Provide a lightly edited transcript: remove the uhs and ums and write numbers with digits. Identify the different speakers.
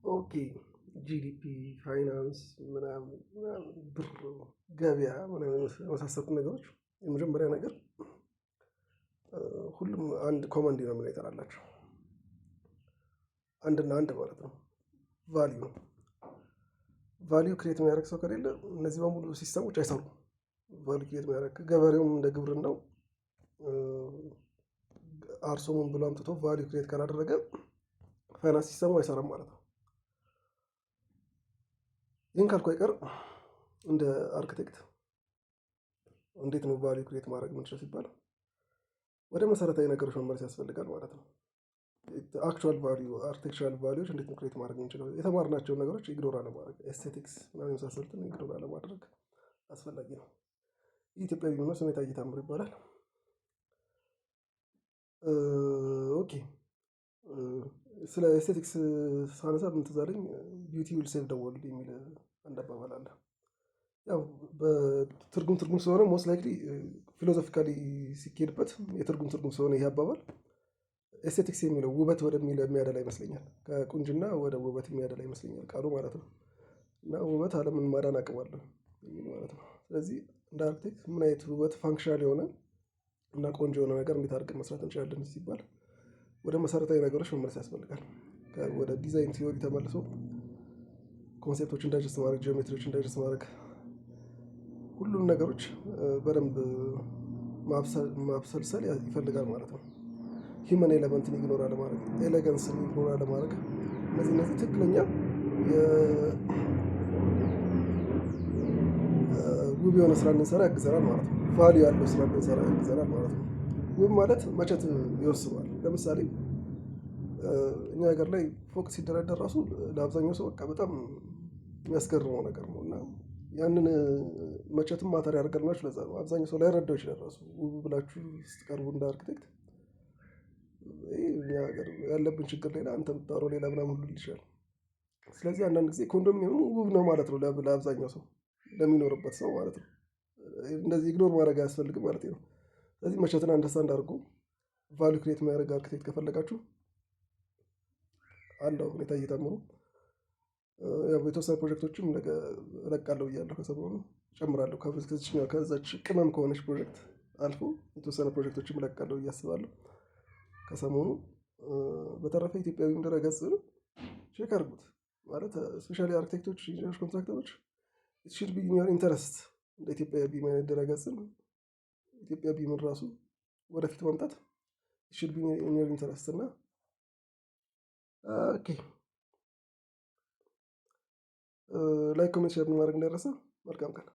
Speaker 1: ኦኬ ጂዲፒ ፋይናንስ ምናምን ምናምን ብር ገበያ ምናምን የመሳሰሉት ነገሮች የመጀመሪያ ነገር ሁሉም አንድ ኮመን ዲኖሚኔተር አላቸው። አንድና አንድ ማለት ነው። ቫሊዩ ነው። ቫሊዩ ክሬት የሚያደርግ ሰው ከሌለ እነዚህ በሙሉ ሲስተሞች አይሰሩም። ቫሊዩ ክሬት የሚያደርግ ገበሬውም እንደ ግብርናው አርሶ ምን ብሎ አምጥቶ ቫሊዩ ክሬት ካላደረገ ፋይናንስ ሲስተሙ አይሰራም ማለት ነው። ይህን ካልኩ አይቀር እንደ አርክቴክት እንዴት ነው ቫሊዩ ክሬት ማድረግ የምንችለው ሲባል ወደ መሰረታዊ ነገሮች መመለስ ያስፈልጋል ማለት ነው። አክቹዋል ቫሊዩ አርክቴክቸራል ቫሊዩዎች እንዴት ነው ክሬት ማድረግ የምንችለው? የተማርናቸውን ነገሮች ኢግኖር አለማድረግ፣ ኤስቴቲክስ ምናምን የመሳሰሉትን ኢግኖር አለማድረግ አስፈላጊ ነው። ኢትዮጵያዊ ሆኖ ስሜት ታምሩ ይባላል። ኦኬ ስለ ኤስቴቲክስ ሳነሳ ምን ትዝ አለኝ፣ ቢዩቲ ዊል ሴቭ ዘ ወርልድ የሚል አንድ አባባል አለ። ያው በትርጉም ስለሆነ ሞስት ላይክሊ ፊሎዞፊካሊ ሲኬድበት የትርጉም ስለሆነ ይሄ አባባል ኤስቴቲክስ የሚለው ውበት ወደሚል የሚያደላ ይመስለኛል። ከቁንጅና ወደ ውበት የሚያደላ ይመስለኛል ቃሉ ማለት ነው። እና ውበት ዓለምን ማዳን አቅም አለው የሚል ማለት ነው። ስለዚህ እንደ አርክቴክት ምን አይነት ውበት ፋንክሽናል የሆነ እና ቆንጆ የሆነ ነገር እንዴት አድርገን መስራት እንችላለን ሲባል ወደ መሰረታዊ ነገሮች መመለስ ያስፈልጋል። ወደ ዲዛይን ቲዮሪ ተመልሶ ኮንሴፕቶችን ዳይጀስት ማድረግ፣ ጂኦሜትሪዎችን ዳይጀስት ማድረግ፣ ሁሉም ነገሮች በደንብ ማብሰልሰል ይፈልጋል ማለት ነው። ሂውመን ኤለመንትን ኢግኖር አለማድረግ፣ ኤሌጋንስን ኢግኖር አለማድረግ፣ እነዚህ ትክክለኛ ውብ የሆነ ስራ እንድንሰራ ያግዘናል ማለት ነው። ቫልዩ ያለው ስራ እንድንሰራ ያግዘናል ማለት ነው። ውብ ማለት መቼት ይወስነዋል። ለምሳሌ እኛ ሀገር ላይ ፎቅ ሲደረደር ራሱ ለአብዛኛው ሰው በቃ በጣም የሚያስገርመው ነገር ነው። እና ያንን መቼትም ማተር ያደርጋል። ለዛ ነው አብዛኛው ሰው ላይረዳው ይችላል። ራሱ ውብ ብላችሁ ስትቀርቡ እንደ አርክቴክት እኛ ሀገር ያለብን ችግር ሌላ፣ አንተ የምታወራው ሌላ ምናምን ሁሉ ይልሻል። ስለዚህ አንዳንድ ጊዜ ኮንዶሚኒየሙ ውብ ነው ማለት ነው ለአብዛኛው ሰው ለሚኖርበት ሰው ማለት ነው። እንደዚህ ኢግኖር ማድረግ አያስፈልግም ማለት ነው። ስለዚህ መቼትን አንደርስታንድ አድርጎ ቫልዩ ክሬት የሚያደርግ አርክቴክት ከፈለጋችሁ አለው ሁኔታ እየተመሩ የተወሰኑ ፕሮጀክቶችም ነገ እለቃለሁ ብያለሁ። ከሰሞኑ እጨምራለሁ ከዛች ቅመም ከሆነች ፕሮጀክት አልፎ የተወሰነ ፕሮጀክቶችም እለቃለሁ ብዬ አስባለሁ ከሰሞኑ። በተረፈ ኢትዮጵያዊ ድረ-ገጽ ቼክ አድርጉት። ማለት ስፔሻሊ አርክቴክቶች፣ ኢንጂነሮች፣ ኮንትራክተሮች ኢት ሹድ ቢ ኢን ዮር ኢንተረስት እንደ ኢትዮጵያ ቢም አይነት ድረ-ገጽን ኢትዮጵያ ቢምን ራሱ ወደፊት ማምጣት ኢት ሹድ ቢ ኢን ዮር ኢንተረስት እና ኦኬ ላይክ፣ ኮሜንት፣ ሼር ማድረግ እንዳይረሳ። መልካም ቀን።